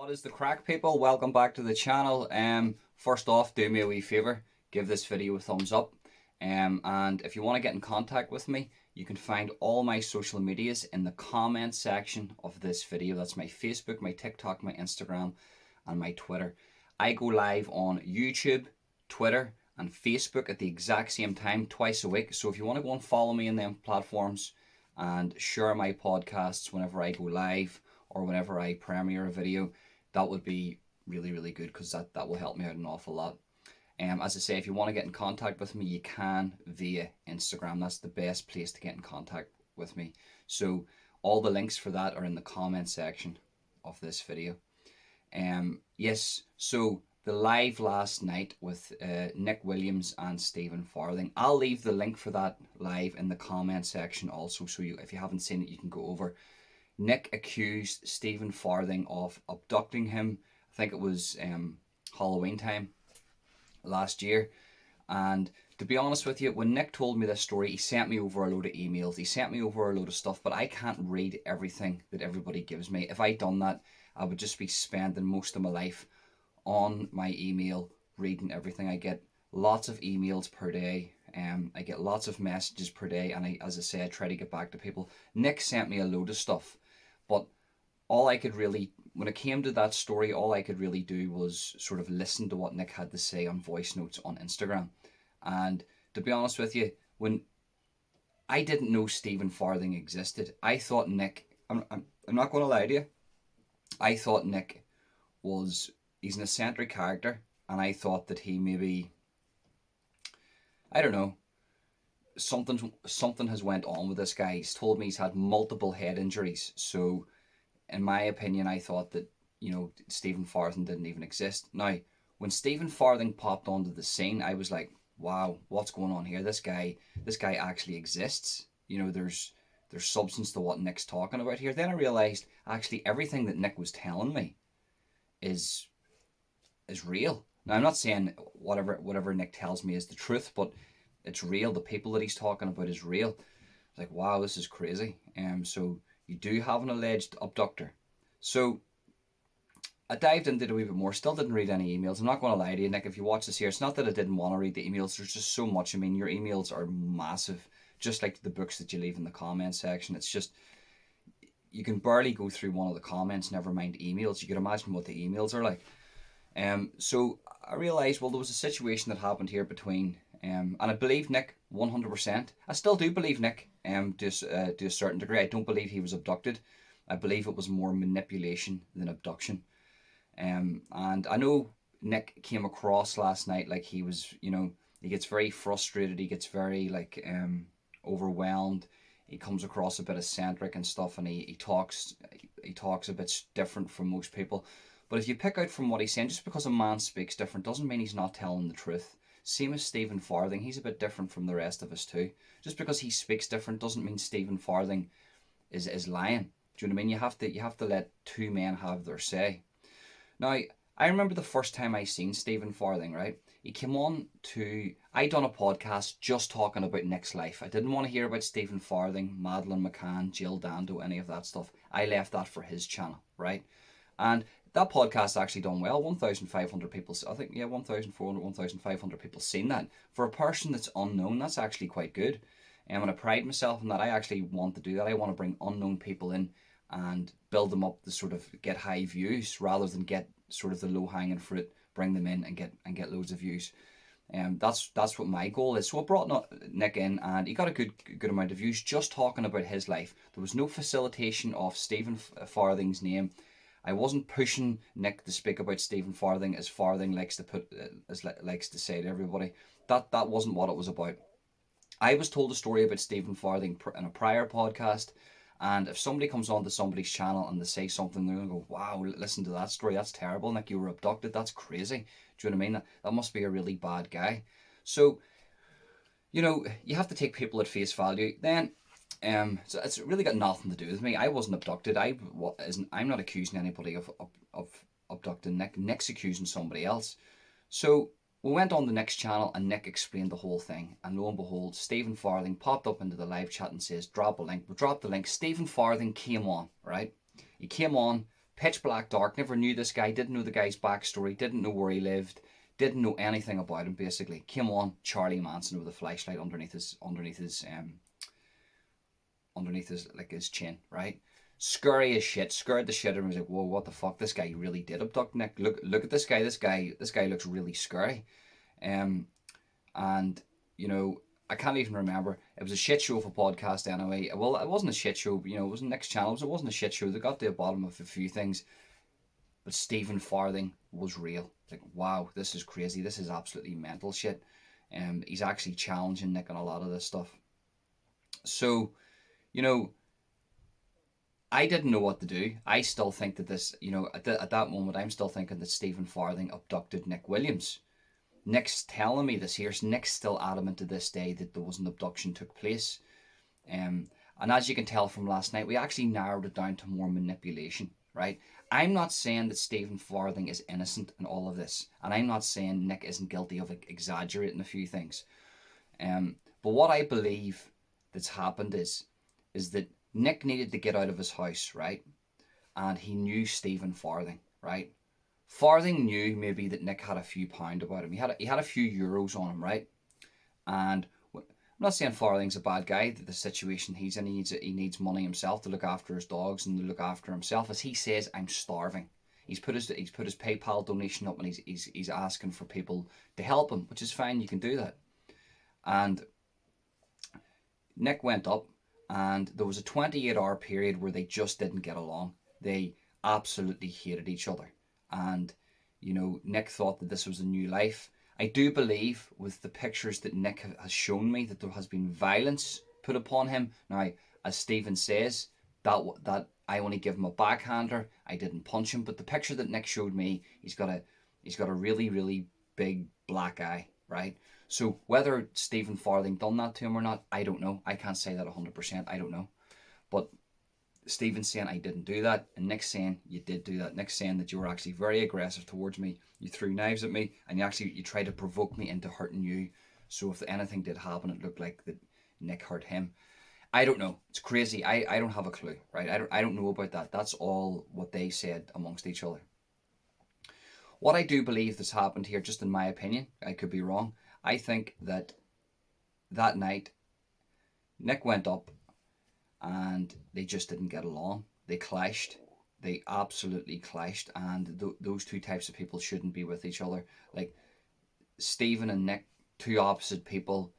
What is the crack, people? Welcome back to the channel. First off, do me a wee favour, give this video a thumbs up. And if you want to get in contact with me, you can find all my social medias in the comment section of this video. That's my Facebook, my TikTok, my Instagram, and my Twitter. I go live on YouTube, Twitter, and Facebook at the exact same time, twice a week. So if you want to go and follow me in them platforms and share my podcasts whenever I go live or whenever I premiere a video, that would be really, really good, because that will help me out an awful lot. As I say, if you want to get in contact with me, you can via Instagram. That's the best place to get in contact with me. So all the links for that are in the comment section of this video. Yes, so the live last night with Nick Williams and Stephen Farthing. I'll leave the link for that live in the comment section also, so if you haven't seen it, you can go over. Nick accused Stephen Farthing of abducting him. I think it was Halloween time last year. And to be honest with you, when Nick told me this story, he sent me over a load of emails. He sent me over a load of stuff, but I can't read everything that everybody gives me. If I'd done that, I would just be spending most of my life on my email reading everything. I get lots of emails per day. I get lots of messages per day, and as I say, I try to get back to people. Nick sent me a load of stuff, but all I could really, when it came to that story, all I could really do was sort of listen to what Nick had to say on voice notes on Instagram. And to be honest with you, when I didn't know Stephen Farthing existed, I thought Nick, I'm not going to lie to you, I thought Nick he's an eccentric character, and I thought that he maybe, I don't know, something has went on with this guy. He's told me he's had multiple head injuries. So in my opinion, I thought that, Stephen Farthing didn't even exist. Now, when Stephen Farthing popped onto the scene, I was like, wow, what's going on here? This guy actually exists. There's substance to what Nick's talking about here. Then I realized actually everything that Nick was telling me is real. Now, I'm not saying whatever Nick tells me is the truth, but it's real. The people that he's talking about is real. It's like, wow, this is crazy. So you do have an alleged abductor. So I dived into it a wee bit more. Still didn't read any emails. I'm not going to lie to you, Nick. If you watch this here, it's not that I didn't want to read the emails. There's just so much. I mean, your emails are massive, just like the books that you leave in the comment section. It's just, you can barely go through one of the comments, never mind emails. You can imagine what the emails are like. So I realised, well, there was a situation that happened here between, and I believe Nick 100%. I still do believe Nick to a certain degree. I don't believe he was abducted. I believe it was more manipulation than abduction. And I know Nick came across last night like he was, he gets very frustrated. He gets very overwhelmed. He comes across a bit eccentric and stuff, and he talks a bit different from most people. But if you pick out from what he's saying, just because a man speaks different doesn't mean he's not telling the truth. Same as Stephen Farthing, he's a bit different from the rest of us too. Just because he speaks different doesn't mean Stephen Farthing is lying. Do you know what I mean? You have to let two men have their say. Now, I remember the first time I seen Stephen Farthing, right? He came on I done a podcast just talking about Nick's life. I didn't want to hear about Stephen Farthing, Madeleine McCann, Jill Dando, any of that stuff. I left that for his channel, right? And that podcast actually done well. 1,500 people, I think, 1,400, 1,500 people seen that. For a person that's unknown, that's actually quite good. And I pride myself in that. I actually want to do that. I want to bring unknown people in and build them up to sort of get high views, rather than get sort of the low-hanging fruit, bring them in and get loads of views. That's what my goal is. So I brought Nick in, and he got a good amount of views just talking about his life. There was no facilitation of Stephen Farthing's name. I wasn't pushing Nick to speak about Stephen Farthing, as Farthing likes to say to everybody. That wasn't what it was about. I was told a story about Stephen Farthing in a prior podcast, and if somebody comes onto somebody's channel and they say something, they're going to go, wow, listen to that story, that's terrible, Nick, you were abducted, that's crazy. Do you know what I mean? That must be a really bad guy. So, you have to take people at face value. Then, so it's really got nothing to do with me. I wasn't abducted. I'm not accusing anybody of abducting Nick. Nick's accusing somebody else. So we went on the Nick's channel, and Nick explained the whole thing. And lo and behold, Stephen Farthing popped up into the live chat and says, drop a link. We dropped the link. Stephen Farthing came on, right? He came on, Pitch black dark, never knew this guy, didn't know the guy's backstory, didn't know where he lived, didn't know anything about him basically. Came on Charlie Manson with a flashlight underneath his like his chin, right? Scary as shit, scared the shit out of him. He was like, whoa, what the fuck? This guy really did abduct Nick. Look at this guy. This guy looks really scary. And you know, I can't even remember. It was a shit show of a podcast anyway. Well, it wasn't a shit show, you know, it was Nick's channel, so it wasn't a shit show. They got to the bottom of a few things. But Stephen Farthing was real. Like, wow, this is crazy. This is absolutely mental shit. He's actually challenging Nick on a lot of this stuff. So, you know, I didn't know what to do. I still think that this, you know, at that moment, I'm still thinking that Stephen Farthing abducted Nick Williams. Nick's telling me this here. Nick's still adamant to this day that there was an abduction took place. And as you can tell from last night, we actually narrowed it down to more manipulation, right? I'm not saying that Stephen Farthing is innocent in all of this. And I'm not saying Nick isn't guilty of exaggerating a few things. But what I believe that's happened is that Nick needed to get out of his house, right? And he knew Stephen Farthing, right? Farthing knew maybe that Nick had a few pound about him. He had a few euros on him, right? And I'm not saying Farthing's a bad guy. The situation he's in, he needs money himself to look after his dogs and to look after himself. As he says, I'm starving. He's put his PayPal donation up, and he's asking for people to help him, which is fine. You can do that. And Nick went up, and there was a 28-hour period where they just didn't get along. They absolutely hated each other. And, you know, Nick thought that this was a new life. I do believe with the pictures that Nick has shown me that there has been violence put upon him. Now, as Stephen says, that I only give him a backhander. I didn't punch him. But the picture that Nick showed me, he's got a really, really big black eye, right? So whether Stephen Farthing done that to him or not, I don't know. I can't say that 100%. I don't know. But Stephen's saying I didn't do that, and Nick's saying you did do that. Nick's saying that you were actually very aggressive towards me. You threw knives at me, and you tried to provoke me into hurting you. So if anything did happen, it looked like that Nick hurt him. I don't know. It's crazy. I don't have a clue, right? I don't know about that. That's all what they said amongst each other. What I do believe that's happened here, just in my opinion, I could be wrong. I think that night, Nick went up, and they just didn't get along. They clashed. They absolutely clashed, and those two types of people shouldn't be with each other. Like Stephen and Nick, two opposite people,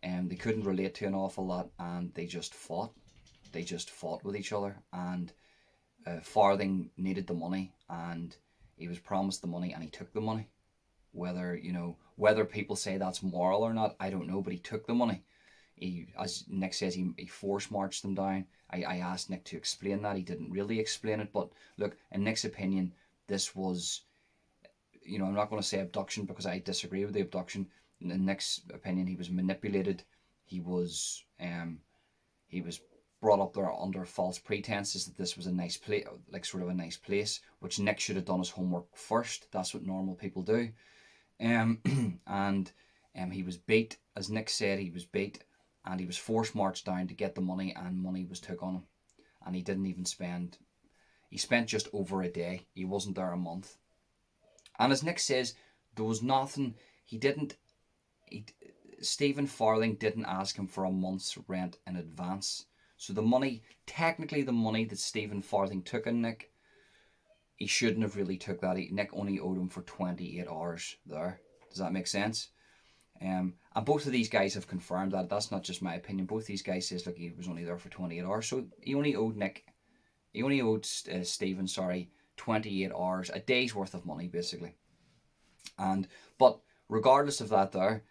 and they couldn't relate to an awful lot, and they just fought. They just fought with each other, and Farthing needed the money, and he was promised the money, and he took the money. Whether people say that's moral or not, I don't know, but he took the money. He, as Nick says, he force marched them down. I asked Nick to explain that. He didn't really explain it, but look, in Nick's opinion, this was, I'm not going to say abduction because I disagree with the abduction. In Nick's opinion, he was manipulated. He was brought up there under false pretenses that this was a nice place, like sort of a nice place, which Nick should have done his homework first. That's what normal people do. And he was beat, as Nick said, he was beat, and he was force marched down to get the money, and money was took on him, and he didn't even spend. He spent just over a day. He wasn't there a month, and as Nick says, there was nothing. Stephen Farthing didn't ask him for a month's rent in advance. So the money that Stephen Farthing took in Nick, he shouldn't have really took that. Nick only owed him for 28 hours there. Does that make sense? And both of these guys have confirmed that. That's not just my opinion. Both these guys says, look, he was only there for 28 hours. So he only owed Stephen, 28 hours, a day's worth of money, basically. But regardless of that there,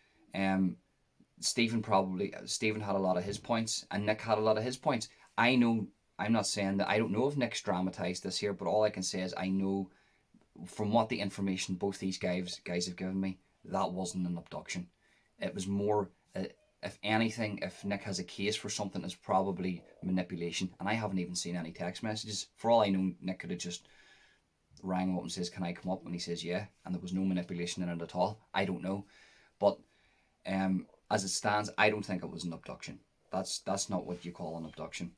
Stephen had a lot of his points, and Nick had a lot of his points. I'm not saying that I don't know if Nick's dramatized this here, but all I can say is I know from what the information both these guys have given me, that wasn't an abduction. It was more, if anything, if Nick has a case for something, it's probably manipulation. And I haven't even seen any text messages. For all I know, Nick could have just rang him up and says, can I come up? And he says, yeah. And there was no manipulation in it at all. I don't know. But as it stands, I don't think it was an abduction. That's not what you call an abduction.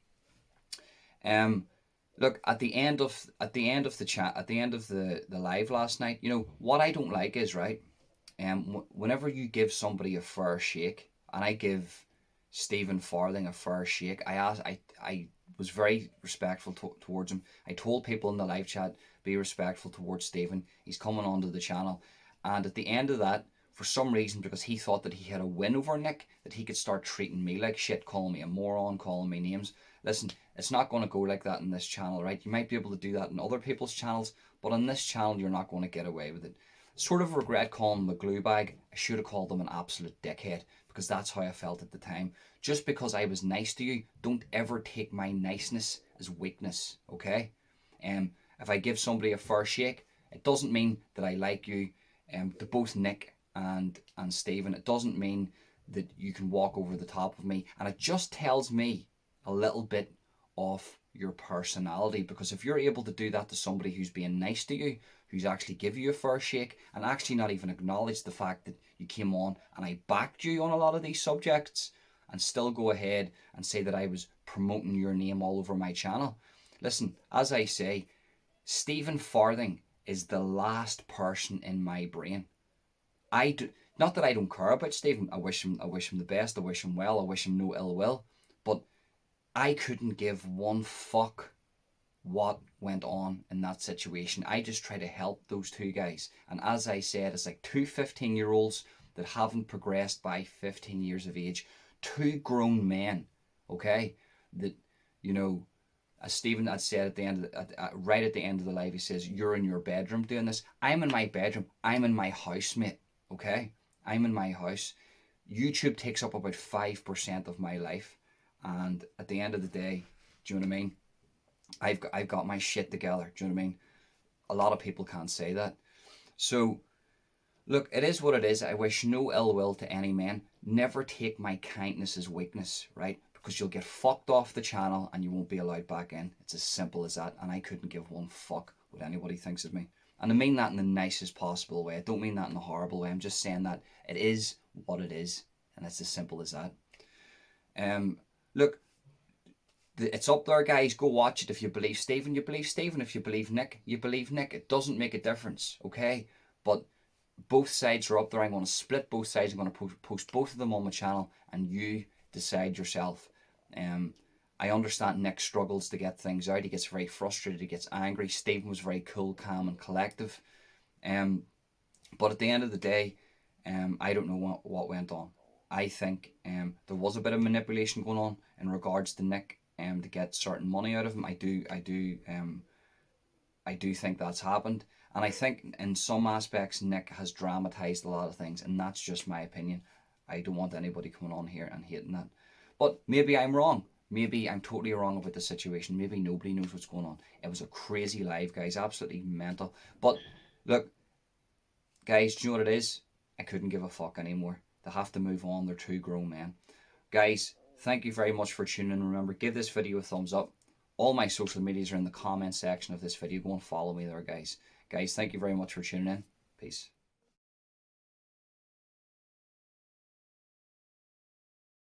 Look, at the chat, at the end of the live last night, what I don't like is, right, whenever you give somebody a fair shake, and I give Stephen Farthing a fair shake, I was very respectful towards him. I told people in the live chat, be respectful towards Stephen. He's coming onto the channel, and at the end of that, for some reason, because he thought that he had a win over Nick, that he could start treating me like shit, calling me a moron, calling me names. Listen, it's not going to go like that in this channel, right? You might be able to do that in other people's channels, but on this channel, you're not going to get away with it. Sort of regret calling him a glue bag. I should have called him an absolute dickhead, because that's how I felt at the time. Just because I was nice to you, don't ever take my niceness as weakness, okay? If I give somebody a fair shake, it doesn't mean that I like you. To both Nick and Stephen, it doesn't mean that you can walk over the top of me, and it just tells me a little bit of your personality, because if you're able to do that to somebody who's being nice to you, who's actually give you a fair shake, and actually not even acknowledge the fact that you came on and I backed you on a lot of these subjects, and still go ahead and say that I was promoting your name all over my channel. Listen, as I say, Stephen Farthing is the last person in my brain. I do not that I don't care about Stephen. I wish him the best. I wish him well. I wish him no ill will. But I couldn't give one fuck what went on in that situation. I just try to help those two guys. And as I said, it's like two 15-year-olds that haven't progressed by 15 years of age. Two grown men, okay? That, you know, as Stephen had said at the end, right at the end of the live, he says, "You're in your bedroom doing this." I'm in my bedroom. I'm in my house, mate. Okay, I'm in my house. YouTube takes up about 5% of my life, and at the end of the day, do you know what I mean? I've got my shit together. Do you know what I mean? A lot of people can't say that. So look, it is what it is. I wish no ill will to any man. Never take my kindness as weakness, right? Because you'll get fucked off the channel and you won't be allowed back in. It's as simple as that. And I couldn't give one fuck what anybody thinks of me. And I mean that in the nicest possible way. I don't mean that in a horrible way. I'm just saying that it is what it is. And it's as simple as that. Look, it's up there, guys. Go watch it. If you believe Stephen, you believe Stephen. If you believe Nick, you believe Nick. It doesn't make a difference, okay? But both sides are up there. I'm going to split both sides. I'm going to post both of them on my channel, and you decide yourself. I understand Nick struggles to get things out. He gets very frustrated. He gets angry. Stephen was very cool, calm, and collective. But at the end of the day, I don't know what went on. I think there was a bit of manipulation going on in regards to Nick to get certain money out of him. I do think that's happened. And I think in some aspects Nick has dramatised a lot of things, and that's just my opinion. I don't want anybody coming on here and hating that. But maybe I'm wrong. Maybe I'm totally wrong about the situation. Maybe nobody knows what's going on. It was a crazy live, guys. Absolutely mental. But look, guys, do you know what it is? I couldn't give a fuck anymore. They have to move on. They're two grown men. Guys, thank you very much for tuning in. Remember, give this video a thumbs up. All my social medias are in the comment section of this video. Go and follow me there, guys. Guys, thank you very much for tuning in. Peace.